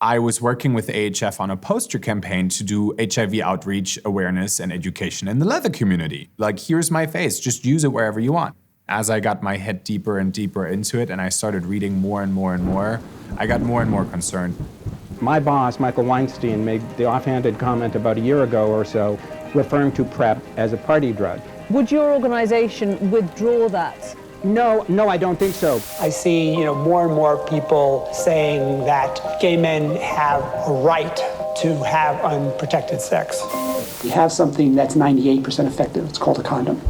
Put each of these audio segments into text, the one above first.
I was working with AHF on a poster campaign to do HIV outreach, awareness, and education in the leather community. Like, here's my face, just use it wherever you want. As I got my head deeper and deeper into it and I started reading more and more and more, I got more and more concerned. My boss, Michael Weinstein, made the offhanded comment about a year ago or so, referring to PrEP as a party drug. Would your organization withdraw that? No, I don't think so. I see, more and more people saying that gay men have a right to have unprotected sex. We have something that's 98% effective. It's called a condom.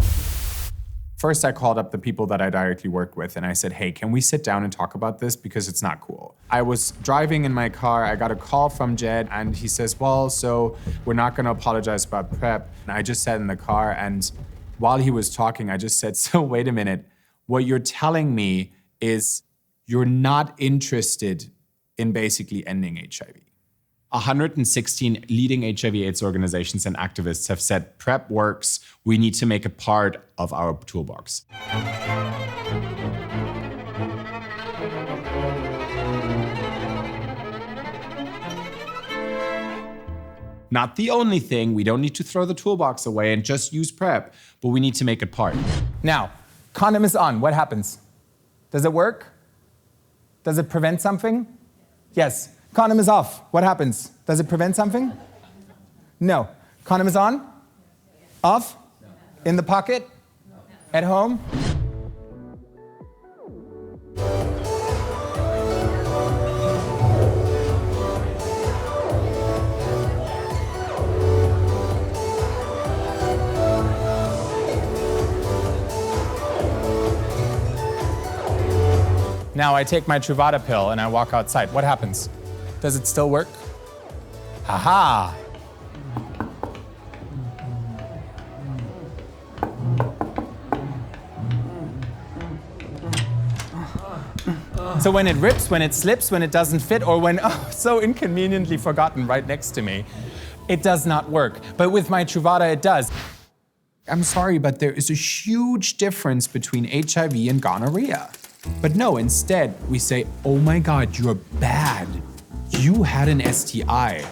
First, I called up the people that I directly work with and I said, hey, can we sit down and talk about this? Because it's not cool. I was driving in my car, I got a call from Jed and he says, well, so we're not gonna apologize about PrEP. And I just sat in the car and while he was talking, I just said, so wait a minute, what you're telling me is you're not interested in basically ending HIV. 116 leading HIV/AIDS organizations and activists have said PrEP works. We need to make it part of our toolbox. Not the only thing. We don't need to throw the toolbox away and just use PrEP, but we need to make it part. Now, condom is on. What happens? Does it work? Does it prevent something? Yes. Condom is off. What happens? Does it prevent something? No. Condom is on? Off? In the pocket? At home? Now I take my Truvada pill and I walk outside. What happens? Does it still work? Aha! So when it rips, when it slips, when it doesn't fit, or when, oh, so inconveniently forgotten right next to me, it does not work. But with my Truvada, it does. I'm sorry, but there is a huge difference between HIV and gonorrhea. But no, instead, we say, oh my God, you're bad. You had an STI.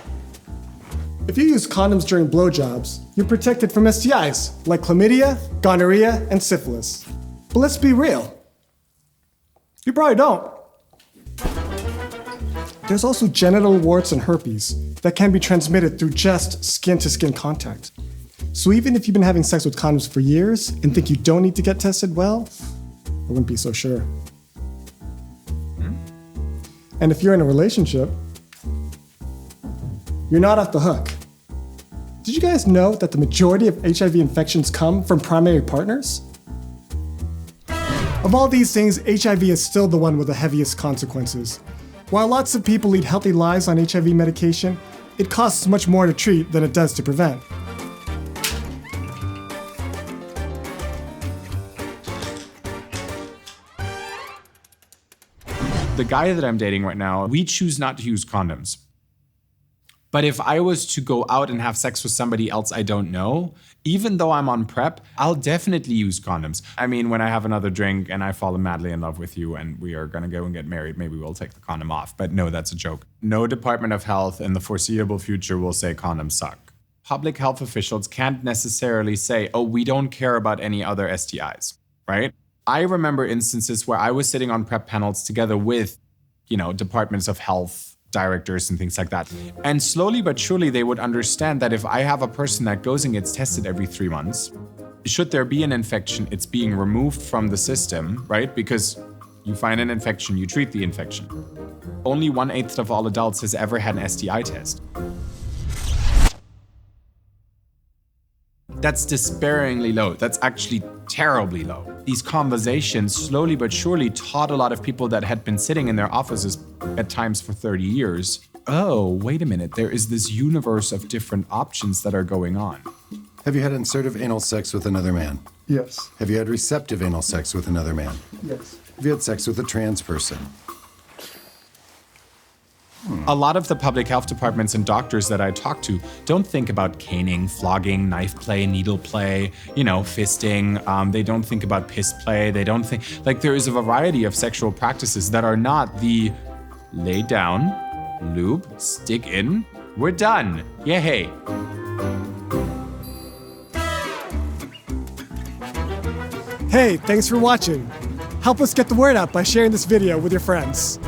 If you use condoms during blowjobs, you're protected from STIs like chlamydia, gonorrhea, and syphilis. But let's be real. You probably don't. There's also genital warts and herpes that can be transmitted through just skin-to-skin contact. So even if you've been having sex with condoms for years and think you don't need to get tested, well, I wouldn't be so sure. And if you're in a relationship, you're not off the hook. Did you guys know that the majority of HIV infections come from primary partners? Of all these things, HIV is still the one with the heaviest consequences. While lots of people lead healthy lives on HIV medication, it costs much more to treat than it does to prevent. The guy that I'm dating right now, we choose not to use condoms. But if I was to go out and have sex with somebody else I don't know, even though I'm on PrEP, I'll definitely use condoms. I mean, when I have another drink and I fall madly in love with you and we are gonna go and get married, maybe we'll take the condom off. But no, that's a joke. No Department of Health in the foreseeable future will say condoms suck. Public health officials can't necessarily say, oh, we don't care about any other STIs, right? I remember instances where I was sitting on PrEP panels together with, departments of health directors and things like that. And slowly but surely they would understand that if I have a person that goes and gets tested every 3 months, should there be an infection, it's being removed from the system, right? Because you find an infection, you treat the infection. Only 1/8 of all adults has ever had an STI test. That's despairingly low. That's actually terribly low. These conversations slowly but surely taught a lot of people that had been sitting in their offices at times for 30 years. Oh, wait a minute. There is this universe of different options that are going on. Have you had insertive anal sex with another man? Yes. Have you had receptive anal sex with another man? Yes. Have you had sex with a trans person? A lot of the public health departments and doctors that I talk to don't think about caning, flogging, knife play, needle play, fisting. They don't think about piss play. They don't think, there is a variety of sexual practices that are not the lay down, lube, stick in, we're done. Yay. Hey, thanks for watching. Help us get the word out by sharing this video with your friends.